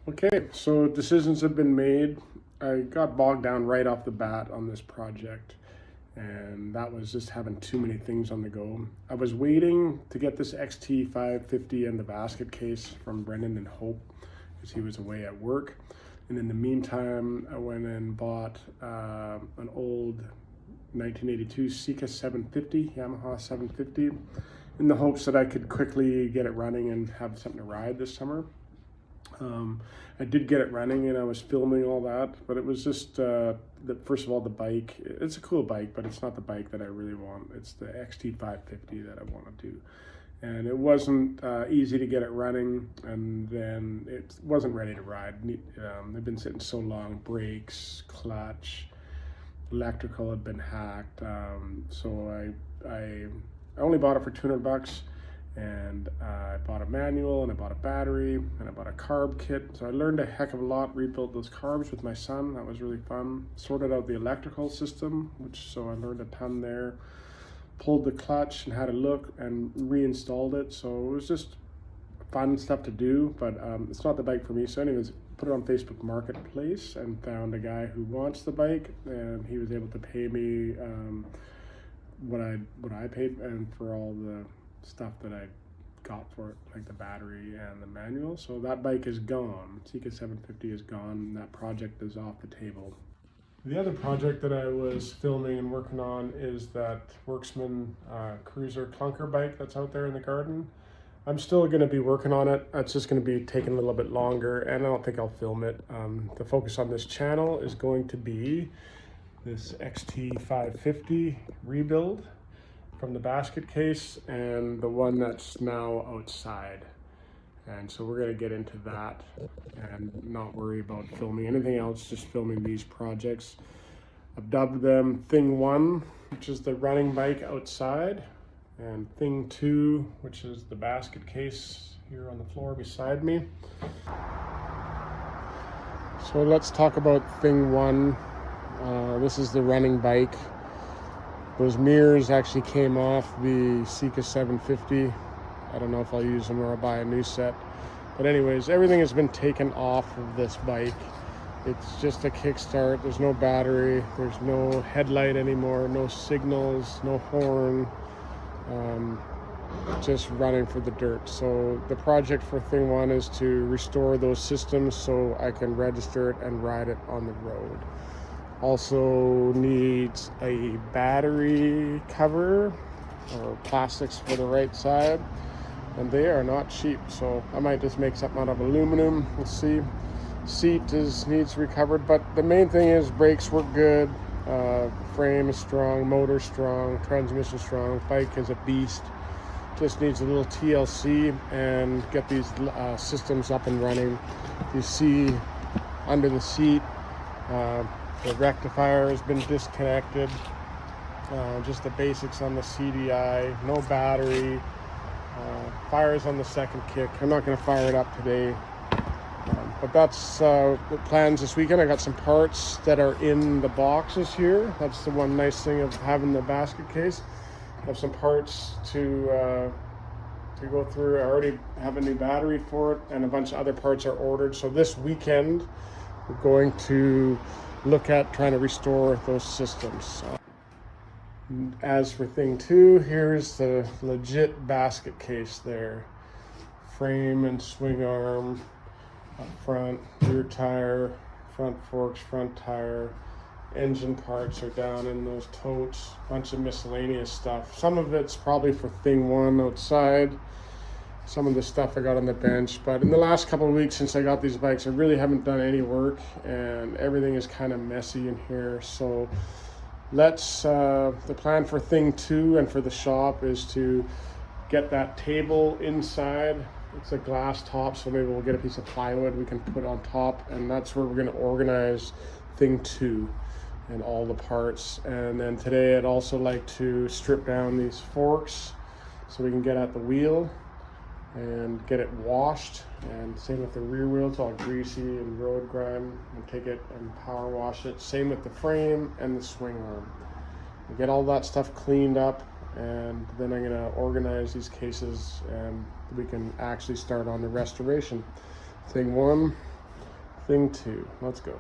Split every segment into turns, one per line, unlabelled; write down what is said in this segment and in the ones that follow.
Okay, so decisions have been made. I got bogged down right off the bat on this project, and that was just having too many things on the go. I was waiting to get this XT550 and the basket case from Brendan and Hope because he was away at work. And in the meantime, I went and bought an old 1982 Sika 750, Yamaha 750, in the hopes that I could quickly get it running and have something to ride this summer. I did get it running and I was filming all that, but it was just, first of all, the bike. It's a cool bike, but it's not the bike that I really want. It's the XT550 that I want to do. And it wasn't easy to get it running, and then it wasn't ready to ride. They've been sitting so long, brakes, clutch, electrical had been hacked. So I only bought it for $200. And I bought a manual, and I bought a battery, and I bought a carb kit. So I learned a heck of a lot, rebuilt those carbs with my son. That was really fun. Sorted out the electrical system, so I learned a ton there. Pulled the clutch and had a look and reinstalled it. So it was just fun stuff to do, but it's not the bike for me. So anyways, put it on Facebook Marketplace and found a guy who wants the bike, and he was able to pay me what I paid, and for all the stuff that I got for it, like the battery and the manual. So that bike is gone. Sika 750 is gone. That project is off the table. The other project that I was filming and working on is that Worksman Cruiser clunker bike that's out there in the garden. I'm still going to be working on it. It's just going to be taking a little bit longer, and I don't think I'll film it. The focus on this channel is going to be this XT550 rebuild from the basket case and the one that's now outside. And so we're going to get into that and not worry about filming anything else, just filming these projects. I've dubbed them Thing 1, which is the running bike outside, and Thing 2, which is the basket case here on the floor beside me. So let's talk about Thing 1. This is the running bike. Those mirrors actually came off the Sika 750. I don't know if I'll use them or I'll buy a new set. But anyways, everything has been taken off of this bike. It's just a kickstart. There's no battery. There's no headlight anymore. No signals. No horn. Just running for the dirt. So the project for Thing 1 is to restore those systems so I can register it and ride it on the road. Also needs a battery cover or plastics for the right side, and they are not cheap, so I might just make something out of aluminum. We'll see. Seat needs recovered, but the main thing is brakes work good, frame is strong, motor strong, transmission strong, bike is a beast. Just needs a little TLC and get these systems up and running. You see under the seat, the rectifier has been disconnected. Just the basics on the CDI, no battery. Fires on the second kick. I'm not going to fire it up today. But that's the plans this weekend. I got some parts that are in the boxes here. That's the one nice thing of having the basket case. I have some parts to go through. I already have a new battery for it, and a bunch of other parts are ordered. So this weekend, we're going to look at trying to restore those systems. As for Thing 2, here's the legit basket case there. Frame and swing arm, up front, rear tire, front forks, front tire. Engine parts are down in those totes, bunch of miscellaneous stuff. Some of it's probably for Thing 1 outside. Some of the stuff I got on the bench, but in the last couple of weeks since I got these bikes, I really haven't done any work, and everything is kind of messy in here. So the plan for Thing 2 and for the shop is to get that table inside. It's a glass top, so maybe we'll get a piece of plywood we can put on top, and that's where we're going to organize Thing 2 and all the parts. And then today I'd also like to strip down these forks so we can get at the wheel and get it washed, and same with the rear wheel. It's all greasy and road grime, and take it and power wash it. Same with the frame and the swing arm. We'll get all that stuff cleaned up, and then I'm going to organize these cases and we can actually start on the restoration. Thing 1, thing 2. Let's go.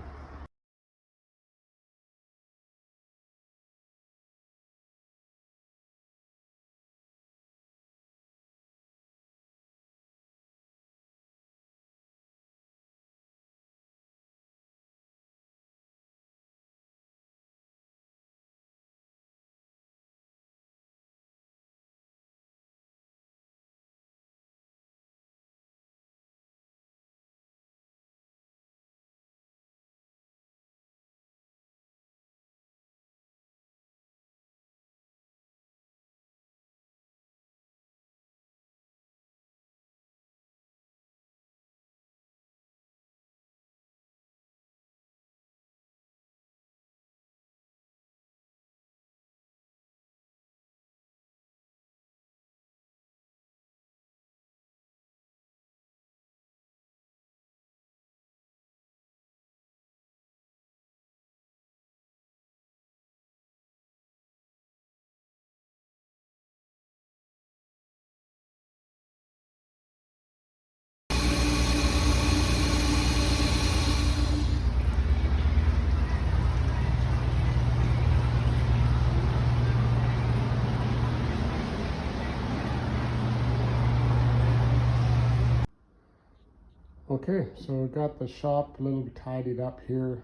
Okay, so we got the shop a little tidied up here.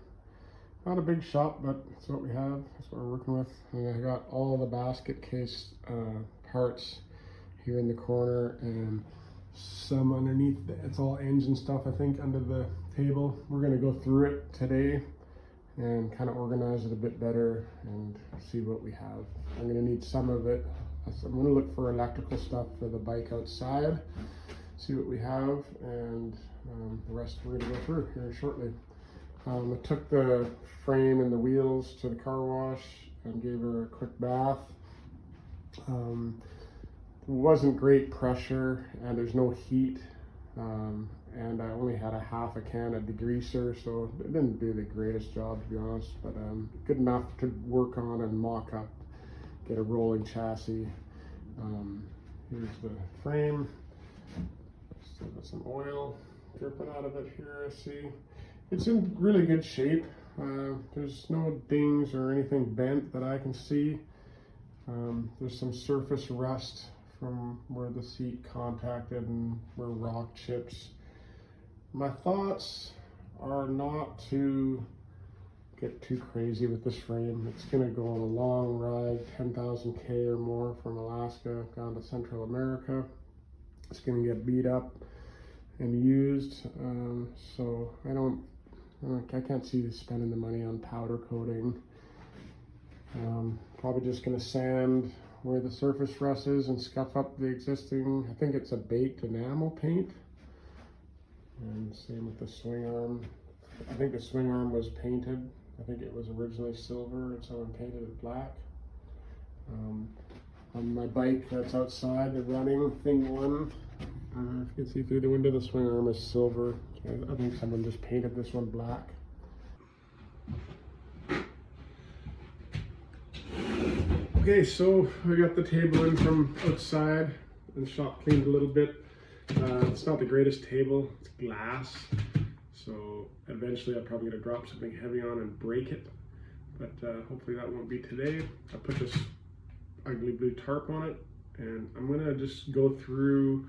Not a big shop, but that's what we have. That's what we're working with. And I got all the basket case parts here in the corner, and some underneath. It's all engine stuff, I think, under the table. We're gonna go through it today and kind of organize it a bit better and see what we have. I'm gonna need some of it. I'm gonna look for electrical stuff for the bike outside, see what we have, and the rest we're gonna go through here shortly. I took the frame and the wheels to the car wash and gave her a quick bath. Wasn't great pressure, and there's no heat, and I only had a half a can of degreaser, so it didn't do the greatest job, to be honest, but good enough to work on and mock up, get a rolling chassis. Here's the frame. Still got some oil dripping out of it here, I see. It's in really good shape. There's no dings or anything bent that I can see. There's some surface rust from where the seat contacted and where rock chips. My thoughts are not to get too crazy with this frame. It's gonna go on a long ride, 10,000 K or more from Alaska down to Central America. It's gonna get beat up and used, so I can't see spending the money on powder coating. Probably just gonna sand where the surface rust is and scuff up the existing, I think it's a baked enamel paint. And same with the swing arm. I think the swing arm was painted. I think it was originally silver and someone painted it black. On my bike that's outside, the running thing 1, if you can see through the window, the swing arm is silver. I think someone just painted this one black. Okay, so I got the table in from outside and shop cleaned a little bit. It's not the greatest table, it's glass, so eventually I'm probably gonna drop something heavy on and break it, but hopefully that won't be today. I put this ugly blue tarp on it, and I'm gonna just go through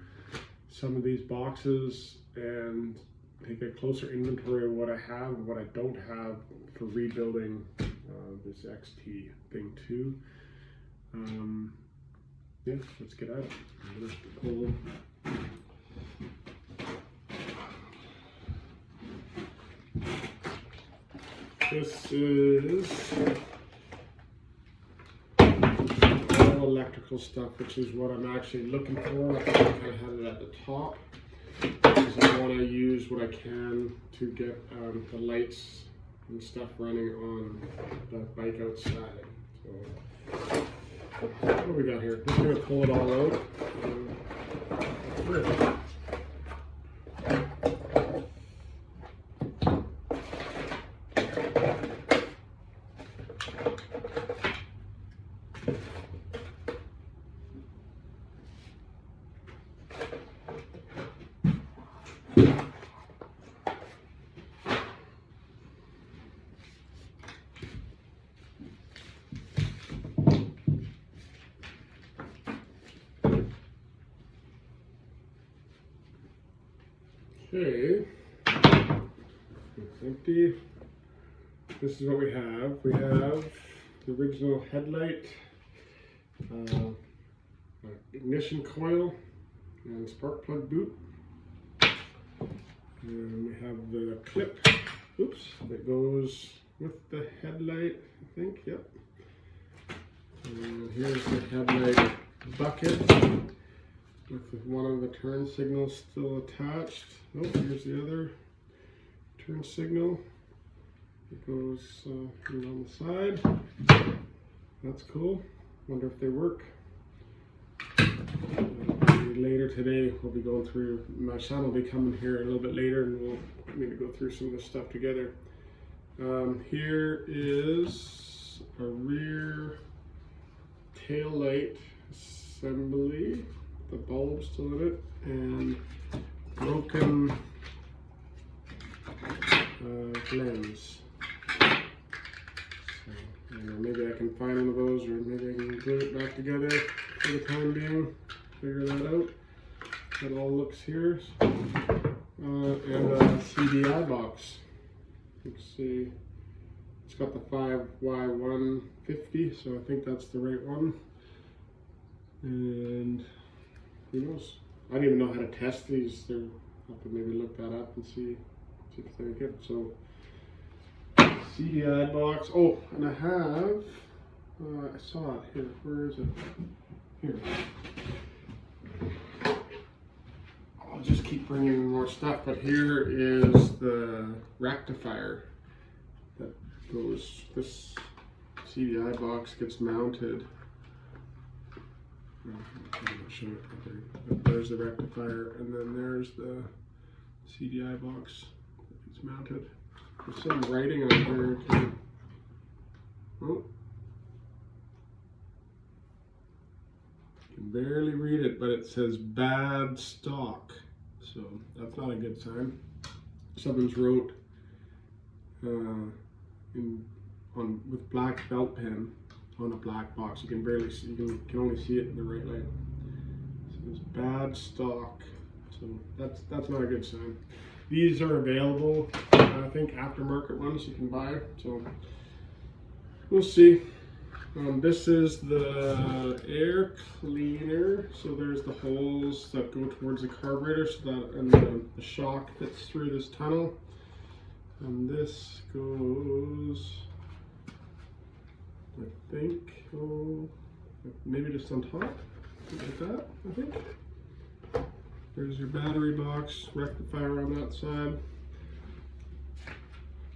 some of these boxes and take a closer inventory of what I have and what I don't have for rebuilding this XT thing 2. Yeah, let's get at it. I'm gonna pull this is all electrical stuff, which is what I'm actually looking for. I think I kind of had it at the top, because I want to use what I can to get the lights and stuff running on the bike outside. So, what do we got here? Just gonna pull it all out. Okay, it's empty. This is what we have. We have the original headlight, ignition coil, and spark plug boot. And we have the clip, that goes with the headlight, I think, yep. And here's the headlight bucket with one of the turn signals still attached. Oh, here's the other turn signal. It goes on the side. That's cool. Wonder if they work. Later today, we'll be going through. My son will be coming here a little bit later, and we'll maybe go through some of this stuff together. Here is a rear tail light assembly. The bulb still in it, and broken lens. So, maybe I can find one of those, or maybe I can glue it back together for the time being. Figure that out. That all looks here. And a CDI box. Let's see. It's got the 5Y150, so I think that's the right one. And who knows? I don't even know how to test these. I'll have to maybe look that up and see if they're good. So CDI box. Oh, and I have. I saw it here. Where is it? Here. I'll just keep bringing in more stuff, but here is the rectifier that goes. This CDI box gets mounted. I'm not sure but there's the rectifier, and then there's the CDI box that gets mounted. There's some writing on here too. Oh. You can barely read it, but it says bad stock. So that's not a good sign. Someone's wrote with black felt pen on a black box. You can barely see. You can only see it in the right light. So it's bad stock. So that's not a good sign. These are available. I think aftermarket ones you can buy. So we'll see. This is the air cleaner. So there's the holes that go towards the carburetor, so that and the shock fits through this tunnel. And this goes, I think, maybe just on top, like that, I think. There's your battery box, rectifier on that side,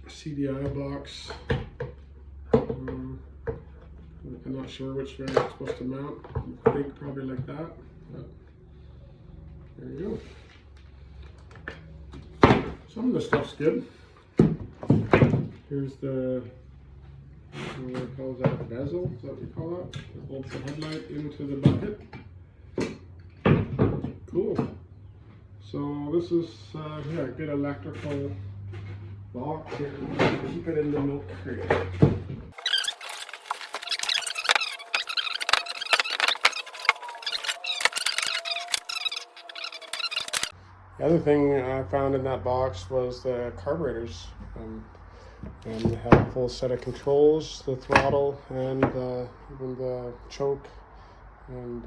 CDI box. I'm not sure which way it's supposed to mount. I think probably like that. But there you go. Some of the stuff's good. Here's the, what calls that, a bezel? Is that what you call it? It holds the headlight into the bucket. Cool. So this is yeah, a good electrical box here. Keep it in the milk crate. The other thing I found in that box was the carburetors. And they have a full set of controls, the throttle, and even the choke and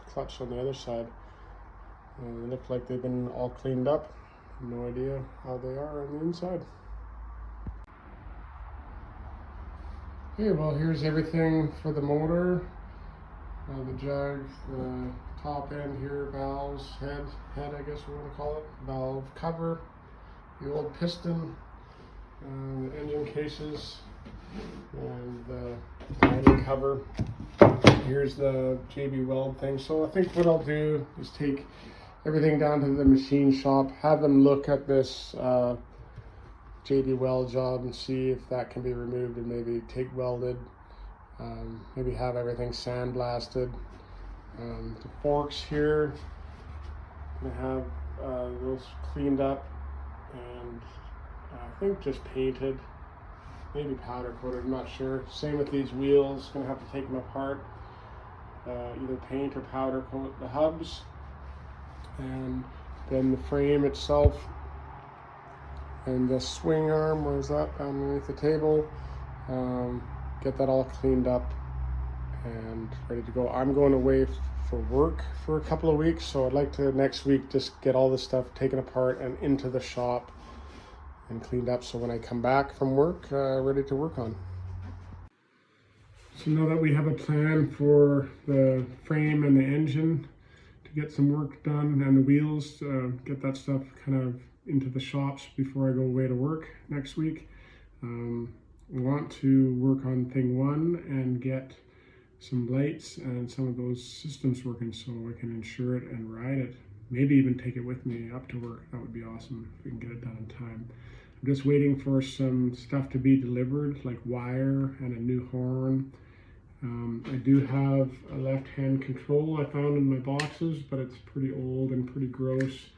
clutch on the other side. They look like they've been all cleaned up. No idea how they are on the inside. Okay, well, here's everything for the motor. The jug, the top end here, valves, head I guess we want to call it, valve cover, the old piston, the engine cases, and the timing cover. Here's the JB Weld thing. So I think what I'll do is take everything down to the machine shop, have them look at this JB Weld job and see if that can be removed and maybe TIG welded. Maybe have everything sandblasted. The forks here, I'm gonna have those cleaned up and I think just painted, maybe powder coated, I'm not sure. Same with these wheels, gonna have to take them apart, either paint or powder coat the hubs. And then the frame itself, and the swing arm, where's that, underneath the table. Get that all cleaned up and ready to go. I'm going away for work for a couple of weeks, so I'd like to next week just get all this stuff taken apart and into the shop and cleaned up, so when I come back from work, ready to work on. So now that we have a plan for the frame and the engine to get some work done, and the wheels, get that stuff kind of into the shops before I go away to work next week. We want to work on thing one and get some lights and some of those systems working so I can insure it and ride it. Maybe even take it with me up to work. That would be awesome if we can get it done in time. I'm just waiting for some stuff to be delivered, like wire and a new horn. I do have a left-hand control I found in my boxes, but it's pretty old and pretty gross.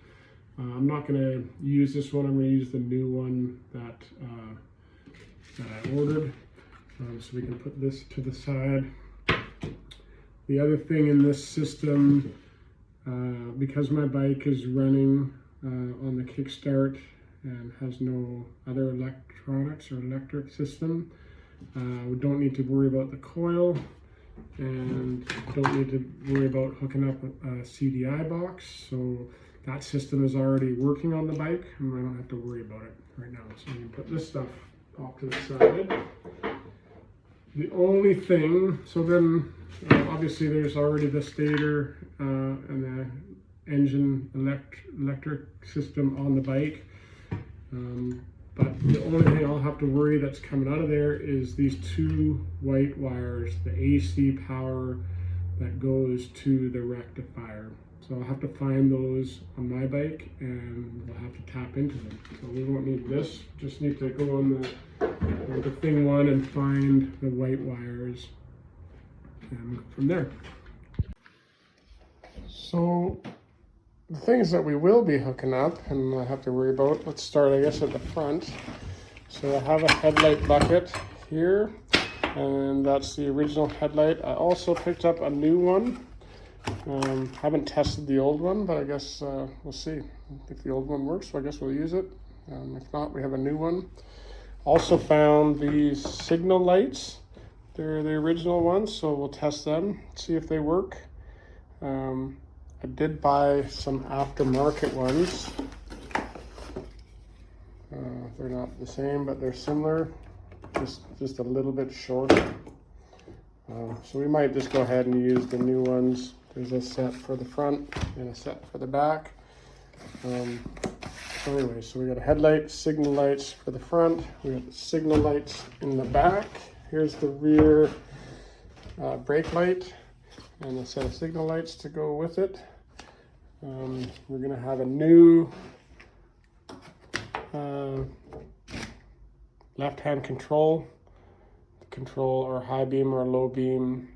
I'm not going to use this one. I'm going to use the new one that I ordered. So we can put this to the side. The other thing in this system, because my bike is running on the kickstart and has no other electronics or electric system, we don't need to worry about the coil, and don't need to worry about hooking up a CDI box. So that system is already working on the bike, and I don't have to worry about it right now. So you can put this stuff off to the side. The only thing, so then obviously there's already the stator and the engine electric system on the bike. But the only thing I'll have to worry that's coming out of there is these two white wires, the AC power that goes to the rectifier. So I'll have to find those on my bike, and we'll have to tap into them. So we won't need this, just need to go on the thing one and find the white wires and go from there. So the things that we will be hooking up and I have to worry about, let's start I guess at the front. So I have a headlight bucket here, and that's the original headlight. I also picked up a new one. Haven't tested the old one, but I guess we'll see if the old one works, so I guess we'll use it. If not, we have a new one. Also found these signal lights. They're the original ones, so we'll test them, see if they work. I did buy some aftermarket ones. They're not the same, but they're similar, just a little bit shorter. So we might just go ahead and use the new ones. There's a set for the front and a set for the back. So anyway, so we got a headlight, signal lights for the front. We got the signal lights in the back. Here's the rear brake light and a set of signal lights to go with it. We're gonna have a new left-hand control our high beam or low beam,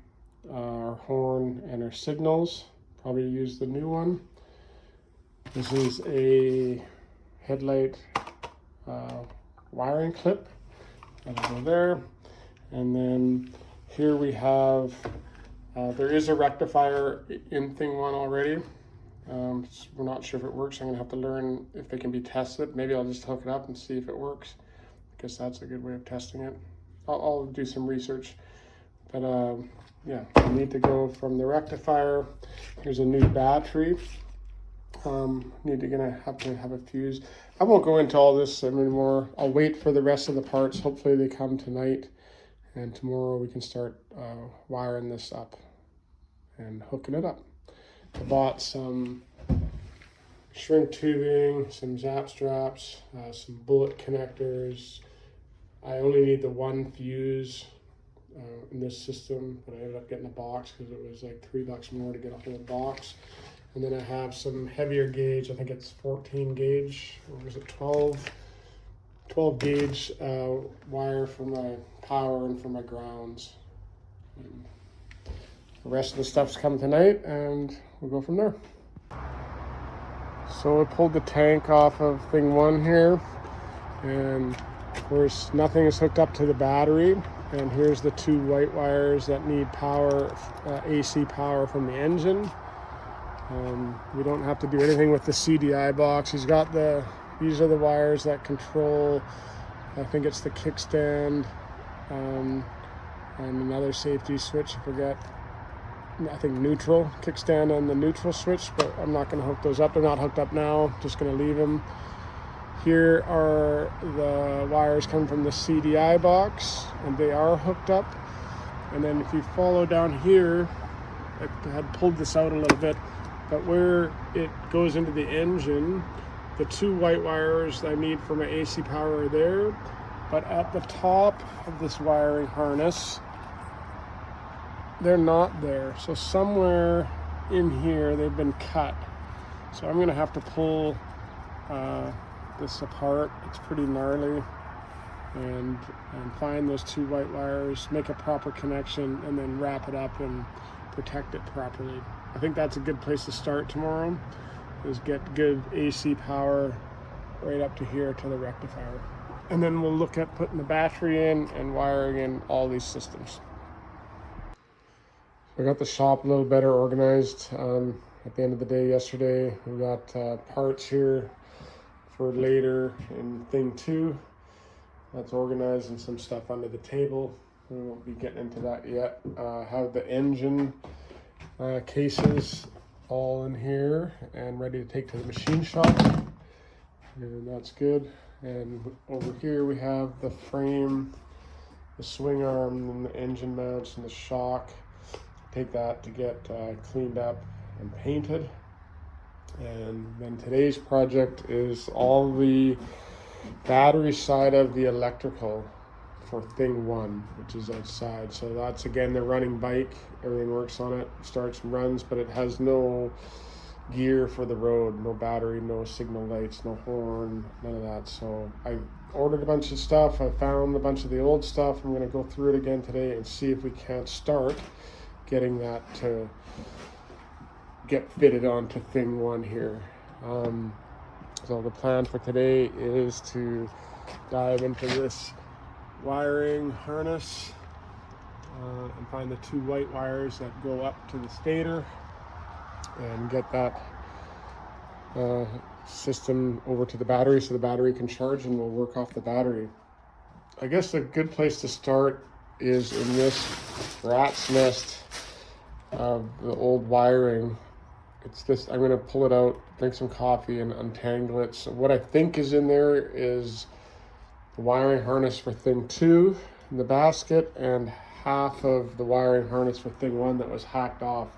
our horn and our signals. Probably use the new one. This is a headlight wiring clip that'll go there. And then here we have, there is a rectifier in thing one already. We're not sure if it works. I'm gonna have to learn if they can be tested. Maybe I'll just hook it up and see if it works. I guess that's a good way of testing it. I'll do some research, but yeah, I need to go from the rectifier. Here's a new battery. Gonna have to have a fuse. I won't go into all this anymore. I'll wait for the rest of the parts. Hopefully they come tonight, and tomorrow we can start wiring this up and hooking it up. I bought some shrink tubing, some zap straps, some bullet connectors. I only need the one fuse in this system, but I ended up getting a box because it was like $3 more to get a whole box. And then I have some heavier gauge, I think it's 14 gauge, or is it 12 gauge wire for my power and for my grounds. And the rest of the stuff's coming tonight, and we'll go from there. So I pulled the tank off of thing one here, and of course nothing is hooked up to the battery. And here's the two white wires that need power, AC power from the engine. We don't have to do anything with the CDI box. These are the wires that control, I think it's the kickstand, and another safety switch, I forget. I think neutral, kickstand and the neutral switch, but I'm not going to hook those up. They're not hooked up now, just going to leave them. Here are the wires coming from the CDI box, and they are hooked up. And then if you follow down here, I had pulled this out a little bit, but where it goes into the engine, the two white wires I need for my AC power are there, but at the top of this wiring harness, they're not there. So somewhere in here they've been cut. So I'm gonna have to pull this apart. It's pretty gnarly, and find those two white wires, make a proper connection, and then wrap it up and protect it properly. I think that's a good place to start tomorrow, is get good AC power right up to here to the rectifier. And then we'll look at putting the battery in and wiring in all these systems. I got the shop a little better organized at the end of the day yesterday. We got parts here for later in thing 2. That's organized, and some stuff under the table. We won't be getting into that yet. Have the engine cases all in here and ready to take to the machine shop, and that's good. And over here we have the frame, the swing arm, and the engine mounts and the shock. Take that to get cleaned up and painted. And then today's project is all the battery side of the electrical for thing 1, which is outside. So that's, again, the running bike. Everything works on it, starts and runs, but it has no gear for the road, no battery, no signal lights, no horn, none of that. So I ordered a bunch of stuff. I found a bunch of the old stuff. I'm going to go through it again today and see if we can't start getting that to get fitted onto thing 1 here. So the plan for today is to dive into this wiring harness and find the two white wires that go up to the stator and get that system over to the battery so the battery can charge, and we'll work off the battery. I guess a good place to start is in this rat's nest of the old wiring. It's this, I'm going to pull it out, drink some coffee, and untangle it. So what I think is in there is the wiring harness for thing 2 in the basket, and half of the wiring harness for thing 1 that was hacked off.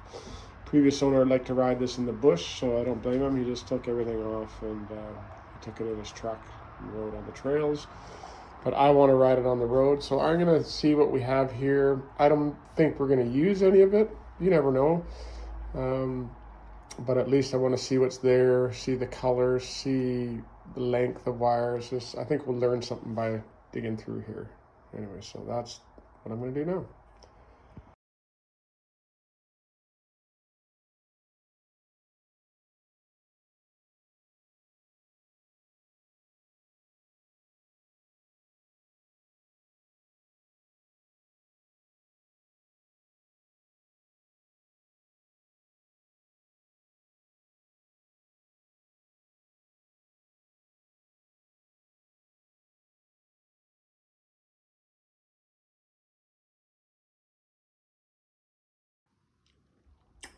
Previous owner would like to ride this in the bush, so I don't blame him. He just took everything off, and he took it in his truck and rode on the trails. But I want to ride it on the road, so I'm going to see what we have here. I don't think we're going to use any of it. You never know. But at least I want to see what's there, see the colors, see the length of wires. I think we'll learn something by digging through here. Anyway, so that's what I'm going to do now.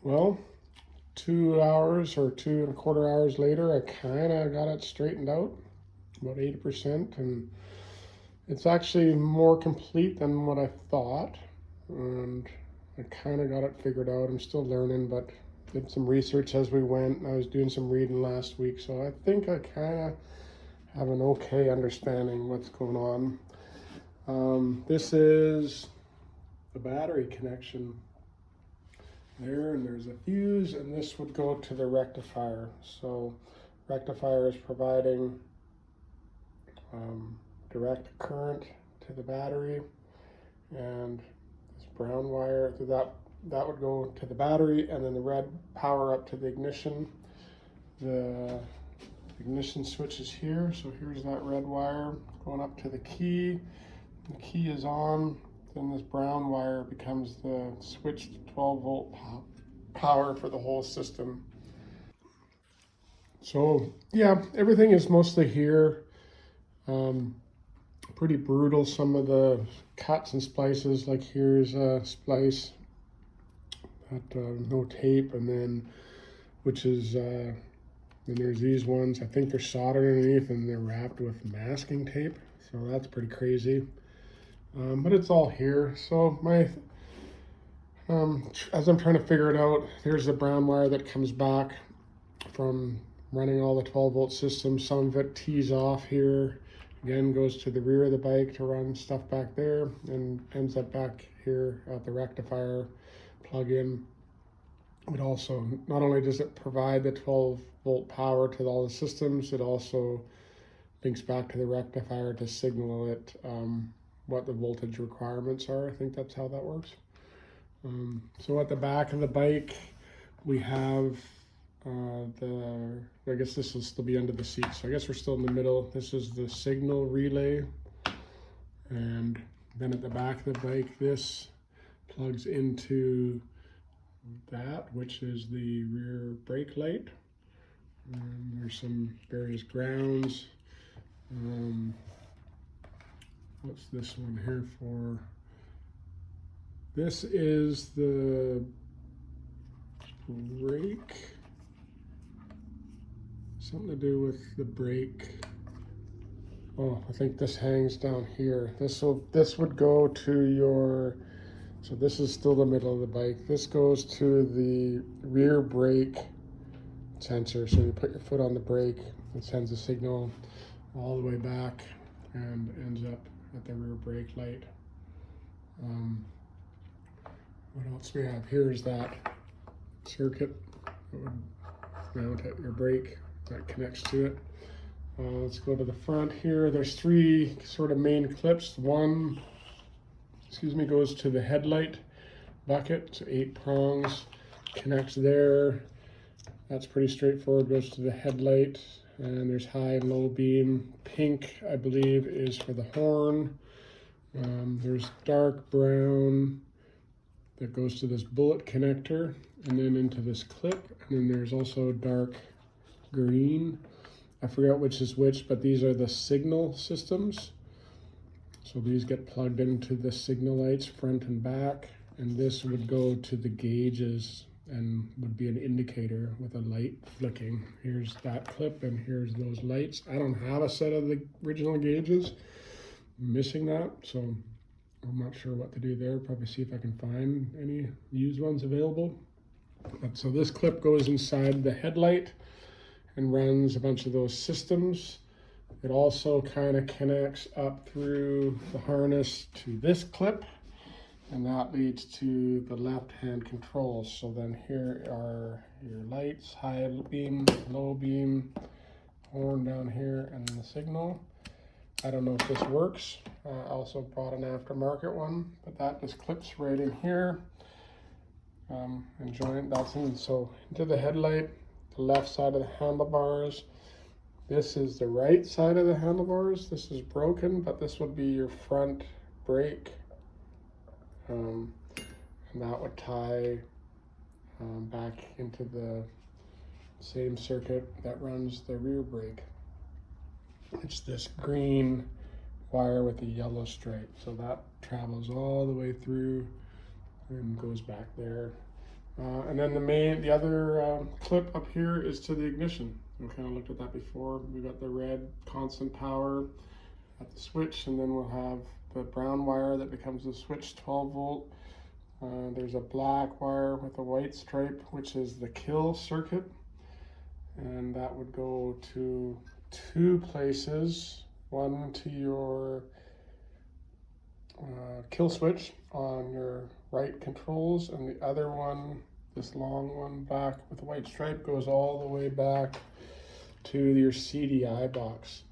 Well, 2 hours or 2.25 hours later, I kind of got it straightened out, about 80%, and it's actually more complete than what I thought, and I kind of got it figured out. I'm still learning, but did some research as we went. I was doing some reading last week, so I think I kind of have an okay understanding what's going on. This is the battery connection there, and there's a fuse, and this would go to the rectifier. So rectifier is providing direct current to the battery, and this brown wire, that would go to the battery, and then the red power up to the ignition. The ignition switch is here, so here's that red wire going up to the key. The key is on, then this brown wire becomes the switched 12-volt power for the whole system. So yeah, everything is mostly here. Pretty brutal, some of the cuts and splices, like here's a splice that no tape, and then which is then there's these ones, I think they're soldered underneath and they're wrapped with masking tape, so that's pretty crazy. But it's all here. So my as I'm trying to figure it out, there's the brown wire that comes back from running all the 12-volt systems. Some of it tees off here, again goes to the rear of the bike to run stuff back there, and ends up back here at the rectifier plug-in. It also, not only does it provide the 12-volt power to all the systems, it also links back to the rectifier to signal it what the voltage requirements are. I think that's how that works. So at the back of the bike, we have I guess this will still be under the seat, so I guess we're still in the middle. This is the signal relay, and then at the back of the bike, this plugs into that, which is the rear brake light. There's some various grounds. What's this one here for? This is the brake. Something to do with the brake. Oh, I think this hangs down here. This would go to your, so this is still the middle of the bike. This goes to the rear brake sensor. So you put your foot on the brake, it sends a signal all the way back and ends up at the rear brake light. What else we have here is that circuit that would mount at your brake that connects to it. Let's go to the front here. There's three sort of main clips. One, goes to the headlight bucket. So 8 prongs, connects there. That's pretty straightforward, goes to the headlight. And there's high and low beam. Pink, I believe, is for the horn. There's dark brown that goes to this bullet connector and then into this clip. And then there's also dark green. I forgot which is which, but these are the signal systems. So these get plugged into the signal lights front and back, and this would go to the gauges and would be an indicator with a light flicking. Here's that clip and here's those lights. I don't have a set of the original gauges. I'm missing that, so I'm not sure what to do there. Probably see if I can find any used ones available. But so this clip goes inside the headlight and runs a bunch of those systems. It also kind of connects up through the harness to this clip, and that leads to the left-hand controls. So then here are your lights, high beam, low beam, horn down here, and the signal. I don't know if this works. I also bought an aftermarket one, but that just clips right in here. And joint, that's in, so into the headlight, the left side of the handlebars. This is the right side of the handlebars. This is broken, but this would be your front brake. And that would tie back into the same circuit that runs the rear brake. It's this green wire with a yellow stripe. So that travels all the way through and goes back there. And then the other clip up here is to the ignition. We kind of looked at that before. We got the red constant power at the switch, and then we'll have the brown wire that becomes the switch 12 volt. There's a black wire with a white stripe, which is the kill circuit. And that would go to 2 places. One to your kill switch on your right controls, and the other one, this long one back with a white stripe, goes all the way back to your CDI box.